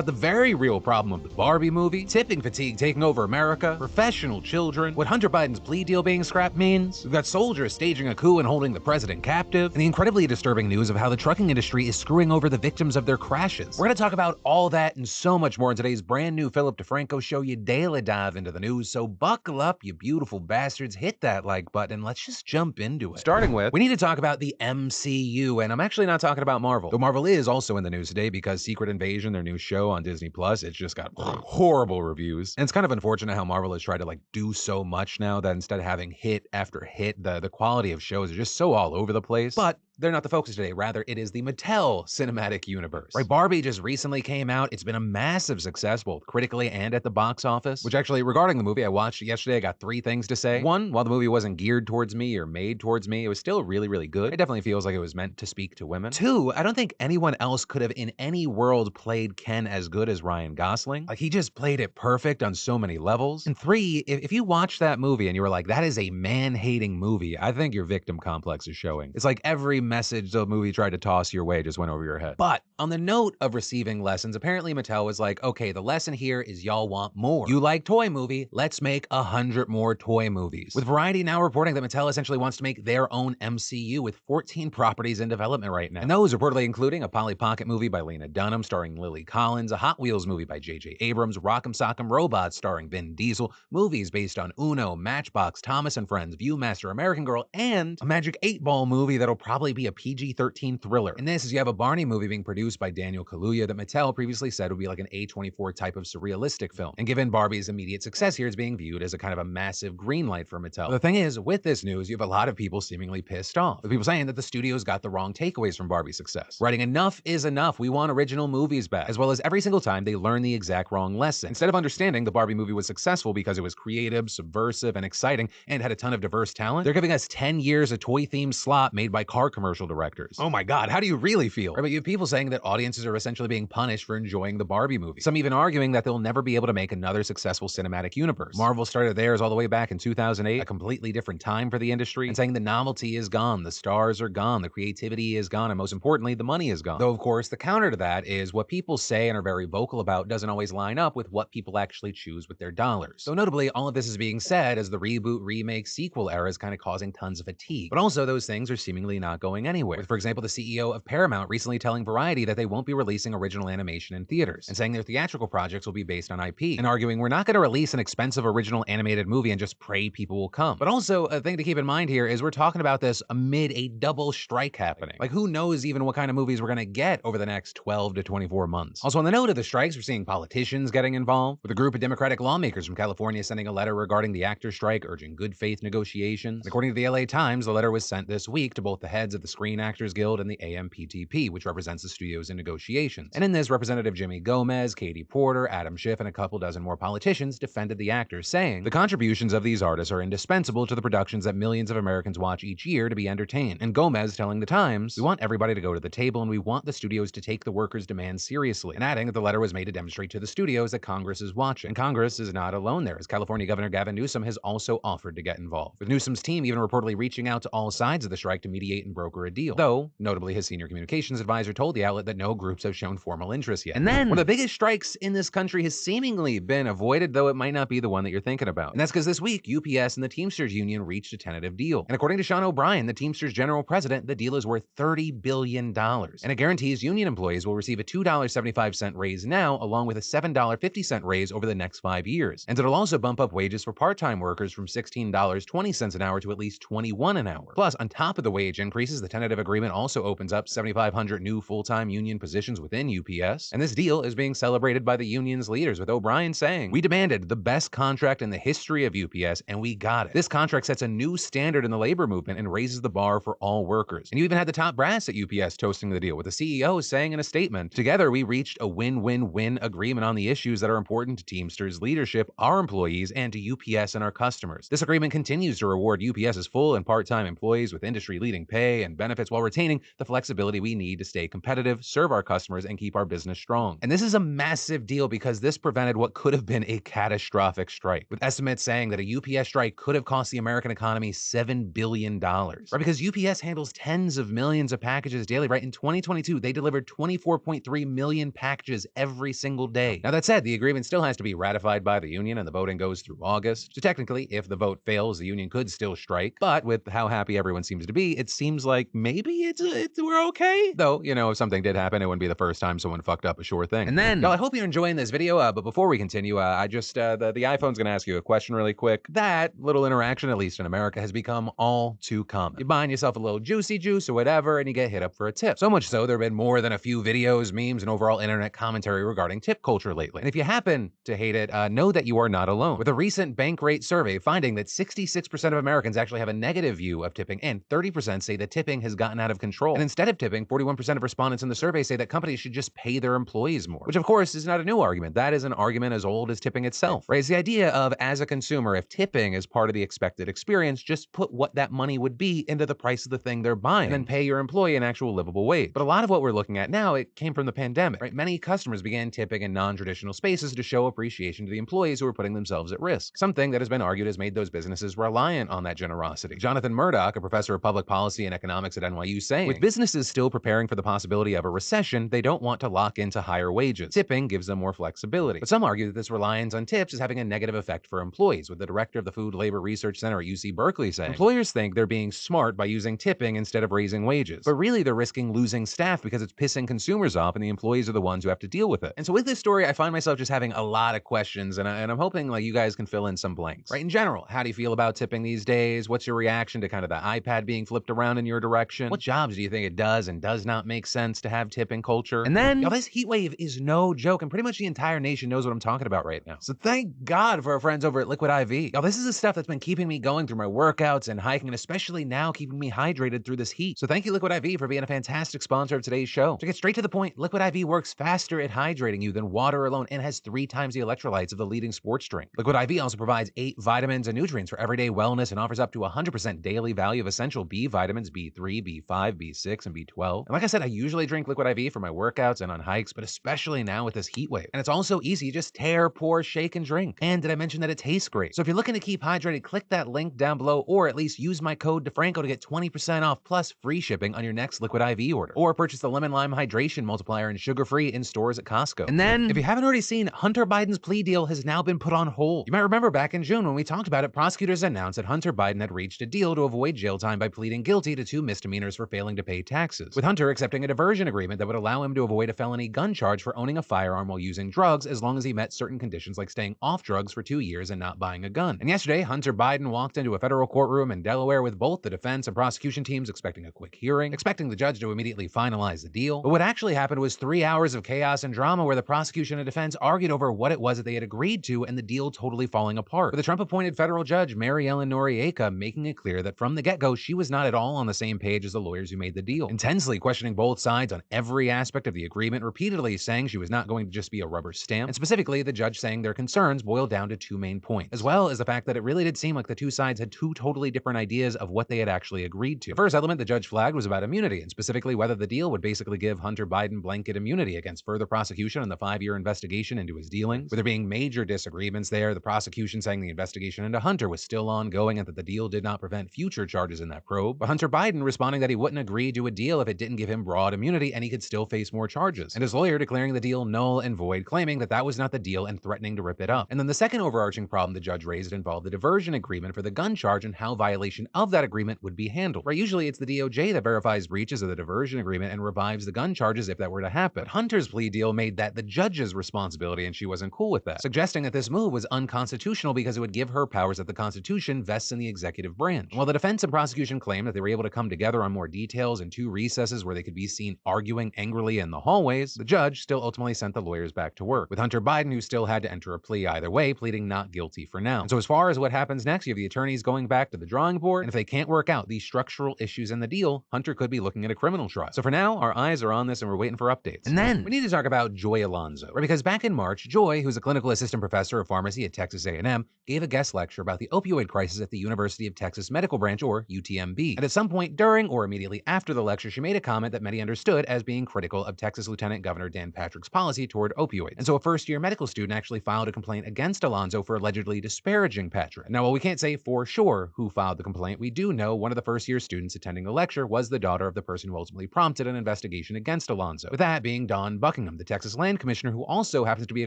But the very real problem of the Barbie movie, tipping fatigue taking over America, professional children, what Hunter Biden's plea deal being scrapped means, we've got soldiers staging a coup and holding the president captive, and the incredibly disturbing news of how the trucking industry is screwing over the victims of their crashes. We're gonna talk about all that and so much more in today's brand new Philip DeFranco show, you daily dive into the news, so buckle up, you beautiful bastards, hit that like button, and let's just jump into it. Starting with, we need to talk about the MCU, and I'm actually not talking about Marvel, though Marvel is also in the news today because Secret Invasion, their new show on Disney Plus, it's just got horrible reviews. And it's kind of unfortunate how Marvel has tried to do so much now that instead of having hit after hit, the quality of shows are just so all over the place. But they're not the focus today. Rather, it is the Mattel cinematic universe. Right, Barbie just recently came out. It's been a massive success, both critically and at the box office. Which actually, regarding the movie, I watched it yesterday. I got 3 things to say. 1, while the movie wasn't geared towards me or made towards me, it was still really, really good. It definitely feels like it was meant to speak to women. 2, I don't think anyone else could have in any world played Ken as good as Ryan Gosling. He just played it perfect on so many levels. And 3, if you watch that movie and you were like, that is a man-hating movie, I think your victim complex is showing. It's like every message the movie tried to toss your way just went over your head. But on the note of receiving lessons, apparently Mattel was like, okay, the lesson here is y'all want more. You like toy movie, let's make 100 more toy movies. With Variety now reporting that Mattel essentially wants to make their own MCU with 14 properties in development right now. And those reportedly including a Polly Pocket movie by Lena Dunham starring Lily Collins, a Hot Wheels movie by J.J. Abrams, Rock'em Sock'em Robots starring Vin Diesel, movies based on Uno, Matchbox, Thomas and Friends, Viewmaster, American Girl, and a Magic 8 Ball movie that'll probably be a PG-13 thriller. And this is you have a Barney movie being produced by Daniel Kaluuya that Mattel previously said would be like an A24 type of surrealistic film. And given Barbie's immediate success here, it's being viewed as a kind of a massive green light for Mattel. But the thing is, with this news, you have a lot of people seemingly pissed off. With people saying that the studios got the wrong takeaways from Barbie's success. Writing enough is enough. We want original movies back. As well as every single time they learn the exact wrong lesson. Instead of understanding the Barbie movie was successful because it was creative, subversive, and exciting, and had a ton of diverse talent, they're giving us 10 years of toy-themed slop made by car commercial directors. Oh my god, how do you really feel? Right, but you have people saying that audiences are essentially being punished for enjoying the Barbie movie. Some even arguing that they'll never be able to make another successful cinematic universe. Marvel started theirs all the way back in 2008, a completely different time for the industry, and saying the novelty is gone, the stars are gone, the creativity is gone, and most importantly, the money is gone. Though, of course, the counter to that is what people say and are very vocal about doesn't always line up with what people actually choose with their dollars. So notably, all of this is being said as the reboot, remake, sequel era is kind of causing tons of fatigue. But also, those things are seemingly not going anywhere. With, for example, the CEO of Paramount recently telling Variety that they won't be releasing original animation in theaters, and saying their theatrical projects will be based on IP, and arguing we're not going to release an expensive original animated movie and just pray people will come. But also, a thing to keep in mind here is we're talking about this amid a double strike happening. Who knows even what kind of movies we're going to get over the next 12 to 24 months. Also, on the note of the strikes, we're seeing politicians getting involved, with a group of Democratic lawmakers from California sending a letter regarding the actor strike, urging good faith negotiations. And according to the LA Times, the letter was sent this week to both the heads of the Screen Actors Guild and the AMPTP, which represents the studios in negotiations. And in this, Representative Jimmy Gomez, Katie Porter, Adam Schiff, and a couple dozen more politicians defended the actors, saying the contributions of these artists are indispensable to the productions that millions of Americans watch each year to be entertained. And Gomez telling the Times, we want everybody to go to the table and we want the studios to take the workers' demands seriously. And adding that the letter was made to demonstrate to the studios that Congress is watching. And Congress is not alone there, as California Governor Gavin Newsom has also offered to get involved, with Newsom's team even reportedly reaching out to all sides of the strike to mediate and broker a deal. Though, notably, his senior communications advisor told the outlet that no groups have shown formal interest yet. And then, one of the biggest strikes in this country has seemingly been avoided, though it might not be the one that you're thinking about. And that's because this week, UPS and the Teamsters union reached a tentative deal. And according to Sean O'Brien, the Teamsters general president, the deal is worth $30 billion. And it guarantees union employees will receive a $2.75 raise now, along with a $7.50 raise over the next 5 years. And it'll also bump up wages for part-time workers from $16.20 an hour to at least $21 an hour. Plus, on top of the wage increases, the tentative agreement also opens up 7,500 new full-time union positions within UPS. And this deal is being celebrated by the union's leaders, with O'Brien saying, we demanded the best contract in the history of UPS, and we got it. This contract sets a new standard in the labor movement and raises the bar for all workers. And you even had the top brass at UPS toasting the deal, with the CEO saying in a statement, together we reached a win-win-win agreement on the issues that are important to Teamsters leadership, our employees, and to UPS and our customers. This agreement continues to reward UPS's full and part-time employees with industry-leading pay and benefits while retaining the flexibility we need to stay competitive, serve our customers, and keep our business strong. And this is a massive deal because this prevented what could have been a catastrophic strike, with estimates saying that a UPS strike could have cost the American economy $7 billion. Right? Because UPS handles tens of millions of packages daily, right? In 2022, they delivered 24.3 million packages every single day. Now, that said, the agreement still has to be ratified by the union, and the voting goes through August. So technically, if the vote fails, the union could still strike. But with how happy everyone seems to be, it seems like maybe we're okay. Though, if something did happen, it wouldn't be the first time someone fucked up a sure thing. And then, y'all, I hope you're enjoying this video, but before we continue, I just, the iPhone's gonna ask you a question really quick. That little interaction, at least in America, has become all too common. You're buying yourself a little juicy juice or whatever, and you get hit up for a tip. So much so, there have been more than a few videos, memes, and overall internet commentary regarding tip culture lately. And if you happen to hate it, know that you are not alone. With a recent Bankrate survey finding that 66% of Americans actually have a negative view of tipping, and 30% say that tipping has gotten out of control. And instead of tipping, 41% of respondents in the survey say that companies should just pay their employees more. Which, of course, is not a new argument. That is an argument as old as tipping itself. Right? It's the idea of, as a consumer, if tipping is part of the expected experience, just put what that money would be into the price of the thing they're buying, and then pay your employee an actual livable wage. But a lot of what we're looking at now, it came from the pandemic, right? Many customers began tipping in non-traditional spaces to show appreciation to the employees who were putting themselves at risk. Something that has been argued has made those businesses reliant on that generosity. Jonathan Murdoch, a professor of public policy and economics at NYU, saying, with businesses still preparing for the possibility of a recession, they don't want to lock into higher wages. Tipping gives them more flexibility. But some argue that this reliance on tips is having a negative effect for employees, with the director of the Food Labor Research Center at UC Berkeley saying, employers think they're being smart by using tipping instead of raising wages. But really, they're risking losing staff because it's pissing consumers off and the employees are the ones who have to deal with it. And so with this story, I find myself just having a lot of questions, and I'm hoping like you guys can fill in some blanks. Right? In general, how do you feel about tipping these days? What's your reaction to kind of the iPad being flipped around in your direction? What jobs do you think it does and does not make sense to have tipping culture? And then, y'all, this heat wave is no joke, and pretty much the entire nation knows what I'm talking about right now. So thank God for our friends over at Liquid I.V. Y'all, this is the stuff that's been keeping me going through my workouts and hiking, and especially now keeping me hydrated through this heat. So thank you, Liquid I.V, for being a fantastic sponsor of today's show. To get straight to the point, Liquid I.V works faster at hydrating you than water alone and has 3 times the electrolytes of the leading sports drink. Liquid I.V also provides 8 vitamins and nutrients for everyday wellness and offers up to 100% daily value of essential B vitamins, B3, B5, B6, and B12. And like I said, I usually drink Liquid I.V for my workouts and on hikes, but especially now with this heat wave. And it's also easy. You just tear, pour, shake, and drink. And did I mention that it tastes great? So if you're looking to keep hydrated, click that link down below, or at least use my code DeFranco to get 20% off plus free shipping on your next Liquid I.V order. Or purchase the Lemon Lime Hydration Multiplier and sugar-free in stores at Costco. And then, if you haven't already seen, Hunter Biden's plea deal has now been put on hold. You might remember back in June when we talked about it, prosecutors announced that Hunter Biden had reached a deal to avoid jail time by pleading guilty to 2 misdemeanors for failing to pay taxes, with Hunter accepting a diversion agreement that would allow him to avoid a felony gun charge for owning a firearm while using drugs, as long as he met certain conditions like staying off drugs for 2 years and not buying a gun. And yesterday, Hunter Biden walked into a federal courtroom in Delaware with both the defense and prosecution teams expecting a quick hearing, expecting the judge to immediately finalize the deal. But what actually happened was 3 hours of chaos and drama where the prosecution and defense argued over what it was that they had agreed to, and the deal totally falling apart, with the Trump-appointed federal judge Mary Ellen Noriega making it clear that from the get-go she was not at all on the same page as the lawyers who made the deal, intensely questioning both sides on every aspect of the agreement, repeatedly saying she was not going to just be a rubber stamp, and specifically the judge saying their concerns boiled down to 2 main points, as well as the fact that it really did seem like the 2 sides had 2 totally different ideas of what they had actually agreed to. The first element the judge flagged was about immunity, and specifically whether the deal would basically give Hunter Biden blanket immunity against further prosecution in the 5-year investigation into his dealings, with there being major disagreements there, the prosecution saying the investigation into Hunter was still ongoing and that the deal did not prevent future charges in that probe, but Hunter Biden responding that he wouldn't agree to a deal if it didn't give him broad immunity and he could still face more charges, and his lawyer declaring the deal null and void, claiming that that was not the deal and threatening to rip it up. And then the second overarching problem the judge raised involved the diversion agreement for the gun charge and how violation of that agreement would be handled. Right, usually it's the DOJ that verifies breaches of the diversion agreement and revives the gun charges if that were to happen. But Hunter's plea deal made that the judge's responsibility, and she wasn't cool with that, suggesting that this move was unconstitutional because it would give her powers that the Constitution vests in the executive branch. And while the defense and prosecution claimed that they were able to come together on more details in 2 recesses where they could be seen arguing angrily in the hallways, the judge still ultimately sent the lawyers back to work, with Hunter Biden, who still had to enter a plea either way, pleading not guilty for now. And so as far as what happens next, you have the attorneys going back to the drawing board, and if they can't work out these structural issues in the deal, Hunter could be looking at a criminal trial. So for now, our eyes are on this and we're waiting for updates. And then we need to talk about Joy Alonzo, right? Because back in March, Joy, who's a clinical assistant professor of pharmacy at Texas A&M, gave a guest lecture about the opioid crisis at the University of Texas Medical Branch, or UTMB. And at some point during or immediately after the lecture, she made a comment that many understood as being critical of Texas Lieutenant Governor Dan Patrick's policy toward opioids. And so a first-year medical student actually filed a complaint against Alonzo for allegedly disparaging Patrick. Now, while we can't say for sure who filed the complaint, we do know one of the first-year students attending the lecture was the daughter of the person who ultimately prompted an investigation against Alonzo, with that being Dawn Buckingham, the Texas Land Commissioner, who also happens to be a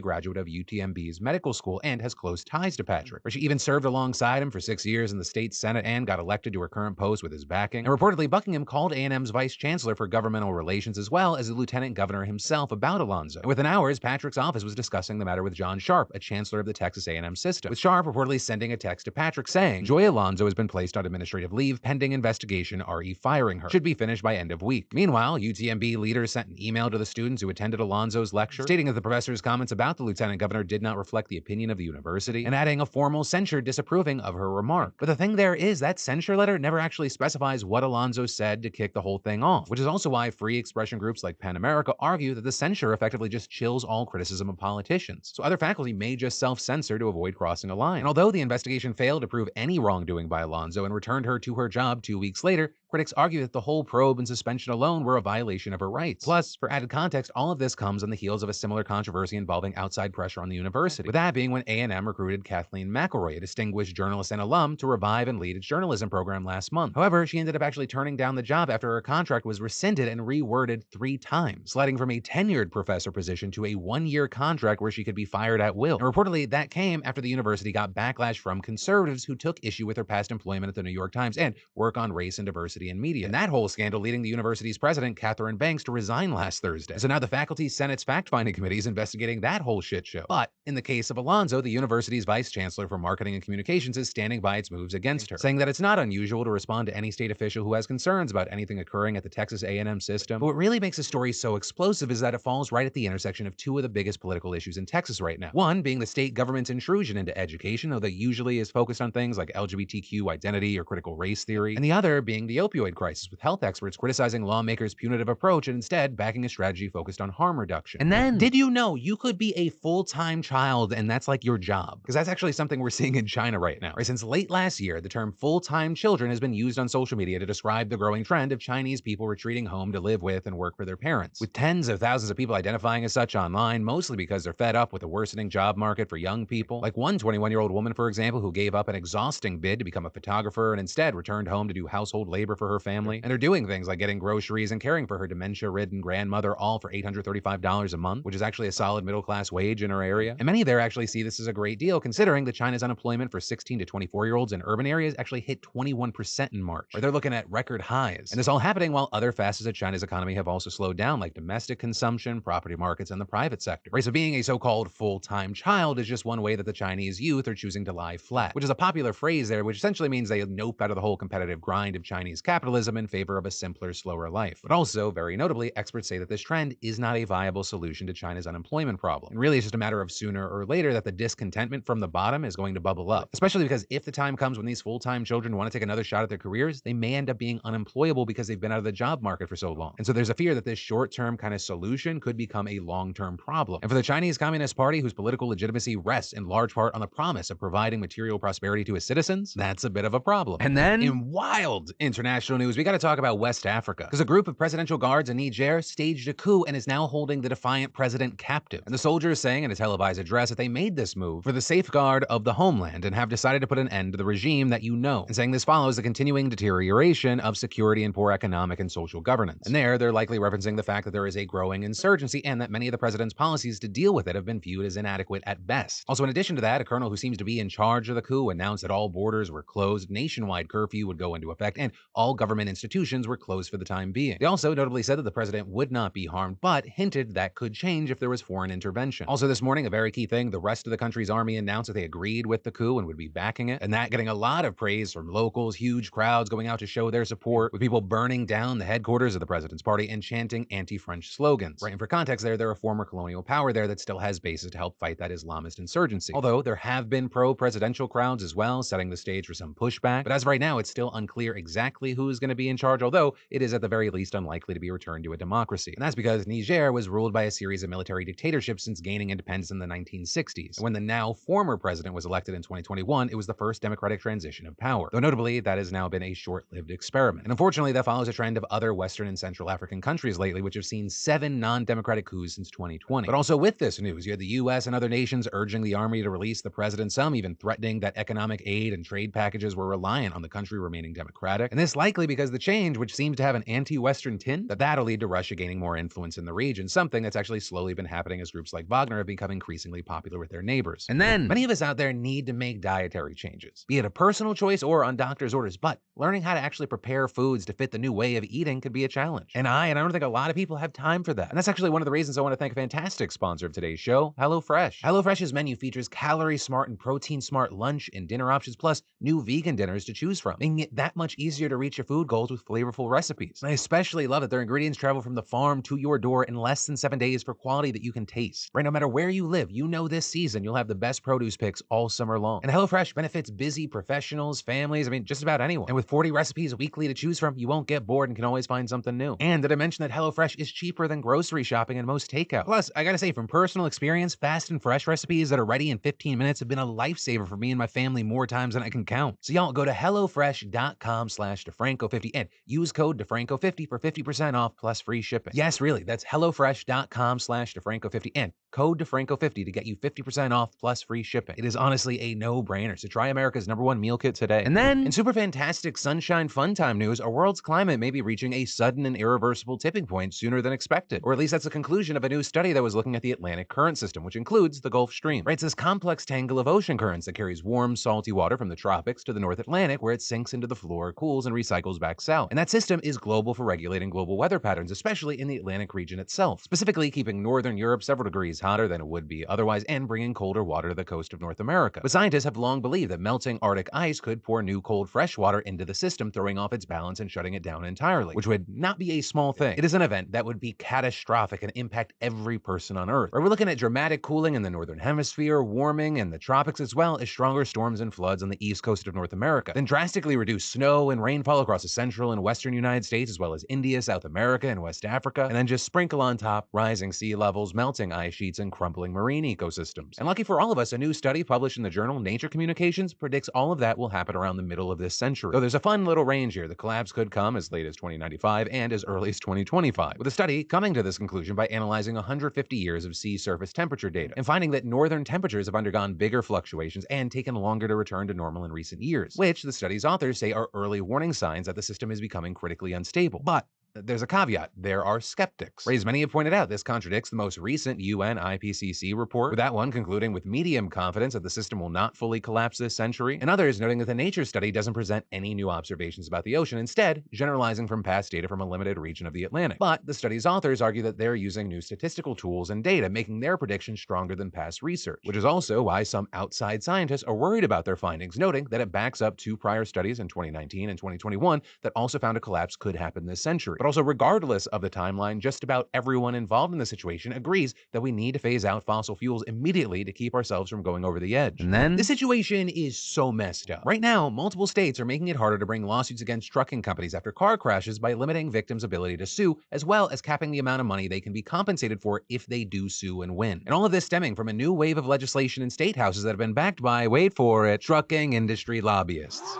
graduate of UTMB's medical school and has close ties to Patrick, where she even served alongside him for 6 years in the state Senate and got elected to her current post with his backing. And reportedly, Buckingham called A&M's vice chancellor for governmental relations as well as the lieutenant governor himself about Alonzo. And within hours, Patrick's office was discussing the matter with John Sharp, a chancellor of the Texas A&M system, with Sharp reportedly sending a text to Patrick saying, "Joy Alonzo has been placed on administrative leave pending investigation, RE firing her. Should be finished by end of week." Meanwhile, UTMB leaders sent an email to the students who attended Alonzo's lecture, stating that the professor's comments about the lieutenant governor did not reflect the opinion of the university, and adding a formal censure disapproving of her remark. But the thing there is that censure letter never actually specifies what Alonzo said to kick the whole thing off, which is also why free expression groups like PEN America argue that the censure effectively just chills all criticism of politicians. So other faculty may just self-censor to avoid crossing a line. And although the investigation failed to prove any wrongdoing by Alonzo and returned her to her job 2 weeks later, critics argue that the whole probe and suspension alone were a violation of her rights. Plus, for added context, all of this comes on the heels of a similar controversy involving outside pressure on the university, with that being when A&M recruited Kathleen McElroy, a distinguished journalist and alum, to revive and lead its journalism program last month. However, she ended up actually turning down the job after her contract was rescinded and reworded 3 times, sliding from a tenured professor position to a 1-year contract where she could be fired at will. And reportedly, that came after the university got backlash from conservatives who took issue with her past employment at the New York Times and work on race and diversity in media. And that whole scandal leading the university's president, Catherine Banks, to resign last Thursday. So now the Faculty Senate's fact-finding committee is investigating that whole shit show. But in the case of Alonzo, the university's vice chancellor for marketing and communications is standing by its moves against her, saying that it's not unusual to respond to any state official who has concerns about anything occurring at the Texas A&M system. But what really makes the story so explosive is that it falls right at the intersection of 2 of the biggest political issues in Texas right now. One being the state government's intrusion into education, though that usually is focused on things like LGBTQ identity or critical race theory, and the other being the opioid crisis, with health experts criticizing lawmakers' punitive approach and instead backing a strategy focused on harm reduction. And then, did you know you could be a full-time child and that's like your job? Because that's actually something we're seeing in China right now. Right, since late last year, the term full-time children has been used on social media to describe the growing trend of Chinese people retreating home to live with and work for their parents, with tens of thousands of people identifying as such online, mostly because they're fed up with the worsening job market for young people. Like one 21-year-old woman, for example, who gave up an exhausting bid to become a photographer and instead returned home to do household labor for her family. And they're doing things like getting groceries and caring for her dementia-ridden grandmother, all for $835 a month, which is actually a solid middle-class wage in her area. And many there actually see this as a great deal, considering that China's unemployment for 16 to 24-year-olds in urban areas actually hit 21% in March, where they're looking at record highs. And this all happening while other facets of China's economy have also slowed down, like domestic consumption, property markets, and the private sector. Right, so being a so-called full-time child is just one way that the Chinese youth are choosing to lie flat, which is a popular phrase there, which essentially means they nope out of the whole competitive grind of Chinese capitalism in favor of a simpler, slower life. But also, very notably, experts say that this trend is not a viable solution to China's unemployment problem. And really, it's just a matter of sooner or later that the discontentment from the bottom is going to bubble up, especially because if the time comes when these full-time children want to take another shot at their careers, they may end up being unemployable because they've been out of the job market for so long. And so there's a fear that this short-term kind of solution could become a long-term problem. And for the Chinese Communist Party, whose political legitimacy rests in large part on the promise of providing material prosperity to its citizens, that's a bit of a problem. And then, in wild international news, we got to talk about West Africa, because a group of presidential guards in Niger staged a coup and is now holding the defiant president captive. And the soldiers saying in a televised address that they made this move for the safeguard of the homeland and have decided to put an end to the regime that you know, and saying this follows the continuing deterioration of security and poor economic and social governance. And they're likely referencing the fact that there is a growing insurgency and that many of the president's policies to deal with it have been viewed as inadequate at best. Also, in addition to that, a colonel who seems to be in charge of the coup announced that all borders were closed, nationwide curfew would go into effect, and all government institutions were closed for the time being. They also notably said that the president would not be harmed, but hinted that could change if there was foreign intervention. Also this morning, a very key thing, the rest of the country's army announced that they agreed with the coup and would be backing it, and that getting a lot of praise from locals, huge crowds going out to show their support, with people burning down the headquarters of the president's party and chanting anti-French slogans. Right, and for context there, they're a former colonial power there that still has bases to help fight that Islamist insurgency. Although there have been pro-presidential crowds as well, setting the stage for some pushback, but as of right now, it's still unclear exactly who's going to be in charge, although it is at the very least unlikely to be returned to a democracy. And that's because Niger was ruled by a series of military dictatorships since gaining independence in the 1960s. And when the now former president was elected in 2021, it was the first democratic transition of power. Though notably, that has now been a short-lived experiment. And unfortunately, that follows a trend of other Western and Central African countries lately, which have seen 7 non-democratic coups since 2020. But also with this news, you had the US and other nations urging the army to release the president, some even threatening that economic aid and trade packages were reliant on the country remaining democratic. And this likely because the change, which seems to have an anti-Western tint, that'll lead to Russia gaining more influence in the region, something that's actually slowly been happening as groups like Wagner have become increasingly popular with their neighbors. And then, many of us out there need to make dietary changes, be it a personal choice or on doctor's orders, but learning how to actually prepare foods to fit the new way of eating could be a challenge. And I don't think a lot of people have time for that. And that's actually one of the reasons I want to thank a fantastic sponsor of today's show, HelloFresh. HelloFresh's menu features calorie-smart and protein-smart lunch and dinner options, plus new vegan dinners to choose from, making it that much easier to reach your food goals with flavorful recipes. And I especially love that their ingredients travel from the farm to your door in less than 7 days for quality that you can taste. Right, no matter where you live, you know this season you'll have the best produce picks all summer long. And HelloFresh benefits busy professionals, families, just about anyone. And with 40 recipes weekly to choose from, you won't get bored and can always find something new. And did I mention that HelloFresh is cheaper than grocery shopping and most takeout? Plus, I gotta say, from personal experience, fast and fresh recipes that are ready in 15 minutes have been a lifesaver for me and my family more times than I can count. So y'all go to HelloFresh.com/DeFranco50 and use code DeFranco50 for 50% off plus free shipping. Yes, really, that's HelloFresh.com/DeFranco50 and code DeFranco50 to get you 50% off plus free shipping. It is honestly a no-brainer, so try America's #1 meal kit today. And then, in super fantastic sunshine fun time news, our world's climate may be reaching a sudden and irreversible tipping point sooner than expected. Or at least that's the conclusion of a new study that was looking at the Atlantic current system, which includes the Gulf Stream. Right, it's this complex tangle of ocean currents that carries warm, salty water from the tropics to the North Atlantic, where it sinks into the floor, cools, and recycles back south. And that system is global for regulating global weather patterns, especially in the Atlantic region itself, specifically keeping northern Europe several degrees hotter than it would be otherwise and bringing colder water to the coast of North America. But scientists have long believed that melting Arctic ice could pour new cold fresh water into the system, throwing off its balance and shutting it down entirely, which would not be a small thing. It is an event that would be catastrophic and impact every person on Earth. We're looking at dramatic cooling in the northern hemisphere, warming in the tropics, as well as stronger storms and floods on the east coast of North America, then drastically reduced snow and rainfall across the central and western United States, as well as India, South America, and West Africa, and then just sprinkle on top rising sea levels, melting ice sheets, and crumbling marine ecosystems. And lucky for all of us, a new study published in the journal Nature Communications predicts all of that will happen around the middle of this century. Though there's a fun little range here. The collapse could come as late as 2095 and as early as 2025, with the study coming to this conclusion by analyzing 150 years of sea surface temperature data and finding that northern temperatures have undergone bigger fluctuations and taken longer to return to normal in recent years, which the study's authors say are early warning signs that the system is becoming critically unstable. But there's a caveat. There are skeptics. As many have pointed out, this contradicts the most recent UN IPCC report, with that one concluding with medium confidence that the system will not fully collapse this century, and others noting that the Nature study doesn't present any new observations about the ocean, instead generalizing from past data from a limited region of the Atlantic. But the study's authors argue that they're using new statistical tools and data, making their predictions stronger than past research, which is also why some outside scientists are worried about their findings, noting that it backs up 2 prior studies in 2019 and 2021 that also found a collapse could happen this century. But also, regardless of the timeline, just about everyone involved in the situation agrees that we need to phase out fossil fuels immediately to keep ourselves from going over the edge. And then, the situation is so messed up. Right now, multiple states are making it harder to bring lawsuits against trucking companies after car crashes by limiting victims' ability to sue, as well as capping the amount of money they can be compensated for if they do sue and win. And all of this stemming from a new wave of legislation in state houses that have been backed by, wait for it, trucking industry lobbyists.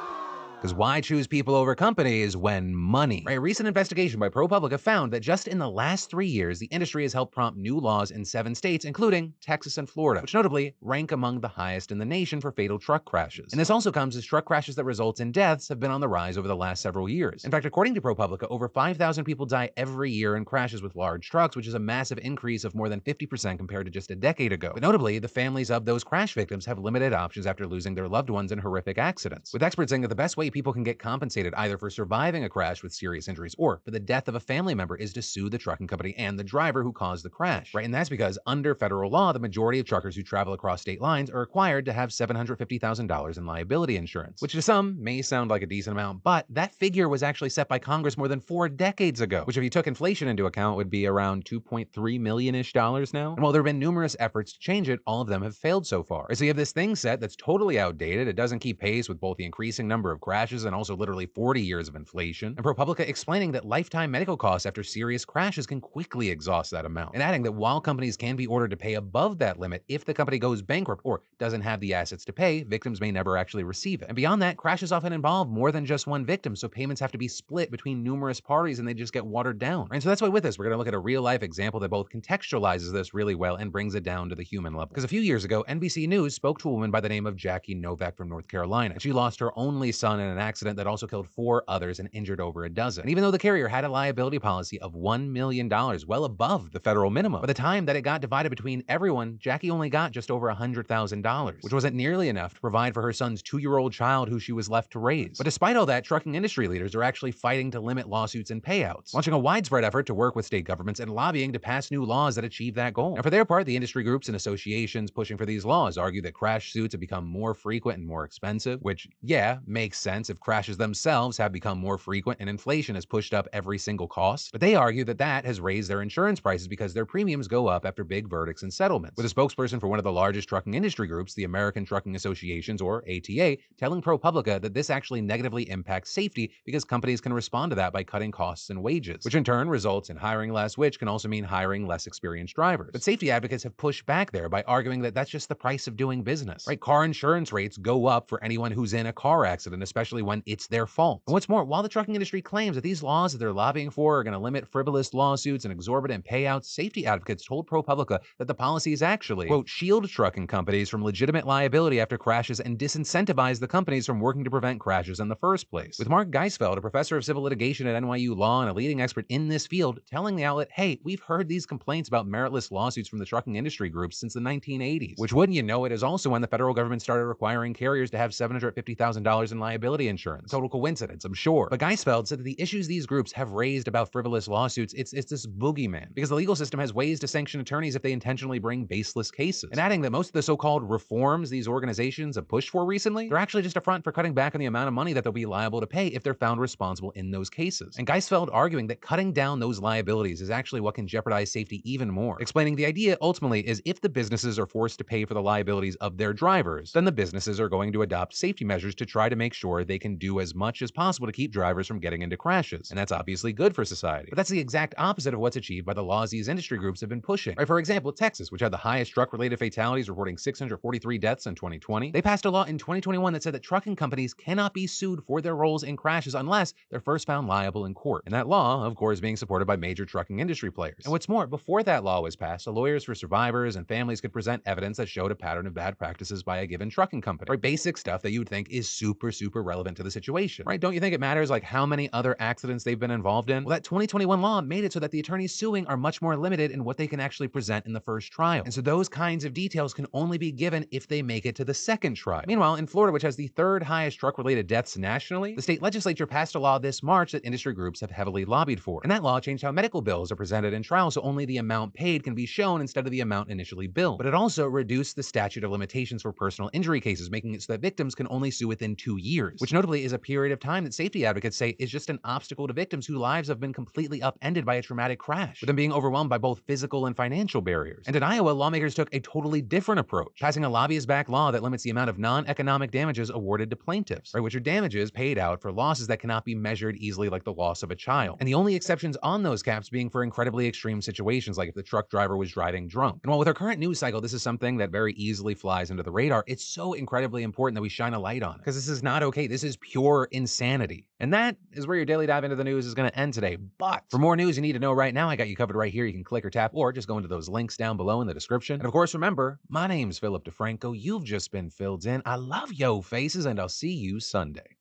Because why choose people over companies when money? Right, a recent investigation by ProPublica found that just in the last 3 years, the industry has helped prompt new laws in 7 states, including Texas and Florida, which notably rank among the highest in the nation for fatal truck crashes. And this also comes as truck crashes that result in deaths have been on the rise over the last several years. In fact, according to ProPublica, over 5,000 people die every year in crashes with large trucks, which is a massive increase of more than 50% compared to just a decade ago. But notably, the families of those crash victims have limited options after losing their loved ones in horrific accidents, with experts saying that the best way people can get compensated either for surviving a crash with serious injuries or for the death of a family member is to sue the trucking company and the driver who caused the crash, right? And that's because under federal law, the majority of truckers who travel across state lines are required to have $750,000 in liability insurance, which to some may sound like a decent amount, but that figure was actually set by Congress more than 4 decades ago, which if you took inflation into account would be around $2.3 million-ish now. And while there have been numerous efforts to change it, all of them have failed so far. So you have this thing set that's totally outdated. It doesn't keep pace with both the increasing number of crashes crashes and also literally 40 years of inflation. And ProPublica explaining that lifetime medical costs after serious crashes can quickly exhaust that amount. And adding that while companies can be ordered to pay above that limit, if the company goes bankrupt or doesn't have the assets to pay, victims may never actually receive it. And beyond that, crashes often involve more than just one victim, so payments have to be split between numerous parties and they just get watered down. And so that's why with this, we're going to look at a real-life example that both contextualizes this really well and brings it down to the human level. Because a few years ago, NBC News spoke to a woman by the name of Jackie Novak from North Carolina. She lost her only son in an accident that also killed 4 others and injured over a dozen. And even though the carrier had a liability policy of $1 million, well above the federal minimum, by the time that it got divided between everyone, Jackie only got just over $100,000, which wasn't nearly enough to provide for her son's 2-year-old child who she was left to raise. But despite all that, trucking industry leaders are actually fighting to limit lawsuits and payouts, launching a widespread effort to work with state governments and lobbying to pass new laws that achieve that goal. And for their part, the industry groups and associations pushing for these laws argue that crash suits have become more frequent and more expensive, which, yeah, makes sense if crashes themselves have become more frequent and inflation has pushed up every single cost. But they argue that that has raised their insurance prices because their premiums go up after big verdicts and settlements. With a spokesperson for one of the largest trucking industry groups, the American Trucking Associations, or ATA, telling ProPublica that this actually negatively impacts safety because companies can respond to that by cutting costs and wages, which in turn results in hiring less, which can also mean hiring less experienced drivers. But safety advocates have pushed back there by arguing that that's just the price of doing business, right? Car insurance rates go up for anyone who's in a car accident, especially when it's their fault. And what's more, while the trucking industry claims that these laws that they're lobbying for are going to limit frivolous lawsuits and exorbitant payouts, safety advocates told ProPublica that the policies actually, quote, shield trucking companies from legitimate liability after crashes and disincentivize the companies from working to prevent crashes in the first place. With Mark Geisfeld, a professor of civil litigation at NYU Law and a leading expert in this field, telling the outlet, hey, we've heard these complaints about meritless lawsuits from the trucking industry groups since the 1980s, which wouldn't you know it is also when the federal government started requiring carriers to have $750,000 in liability insurance. Total coincidence, I'm sure. But Geisfeld said that the issues these groups have raised about frivolous lawsuits, it's this boogeyman, because the legal system has ways to sanction attorneys if they intentionally bring baseless cases. And adding that most of the so-called reforms these organizations have pushed for recently, they're actually just a front for cutting back on the amount of money that they'll be liable to pay if they're found responsible in those cases. And Geisfeld arguing that cutting down those liabilities is actually what can jeopardize safety even more, explaining the idea ultimately is if the businesses are forced to pay for the liabilities of their drivers, then the businesses are going to adopt safety measures to try to make sure they can do as much as possible to keep drivers from getting into crashes. And that's obviously good for society. But that's the exact opposite of what's achieved by the laws these industry groups have been pushing. Right, for example, Texas, which had the highest truck-related fatalities, reporting 643 deaths in 2020, they passed a law in 2021 that said that trucking companies cannot be sued for their roles in crashes unless they're first found liable in court. And that law, of course, being supported by major trucking industry players. And what's more, before that law was passed, the lawyers for survivors and families could present evidence that showed a pattern of bad practices by a given trucking company. Right, basic stuff that you would think is super relevant to the situation. Right, don't you think it matters like how many other accidents they've been involved in? Well, that 2021 law made it so that the attorneys suing are much more limited in what they can actually present in the first trial. And so those kinds of details can only be given if they make it to the second trial. Meanwhile, in Florida, which has the 3rd highest truck-related deaths nationally, the state legislature passed a law this March that industry groups have heavily lobbied for. And that law changed how medical bills are presented in trial, so only the amount paid can be shown instead of the amount initially billed. But it also reduced the statute of limitations for personal injury cases, making it so that victims can only sue within 2 years, which notably is a period of time that safety advocates say is just an obstacle to victims whose lives have been completely upended by a traumatic crash, with them being overwhelmed by both physical and financial barriers. And in Iowa, lawmakers took a totally different approach, passing a lobbyist-backed law that limits the amount of non-economic damages awarded to plaintiffs, right, which are damages paid out for losses that cannot be measured easily, like the loss of a child. And the only exceptions on those caps being for incredibly extreme situations, like if the truck driver was driving drunk. And while with our current news cycle, this is something that very easily flies under the radar, it's so incredibly important that we shine a light on it, because this is not okay. This is pure insanity. And that is where your daily dive into the news is going to end today. But for more news you need to know right now, I got you covered right here. You can click or tap or just go into those links down below in the description. And of course, remember, my name's Philip DeFranco. You've just been filled in. I love yo faces, and I'll see you Sunday.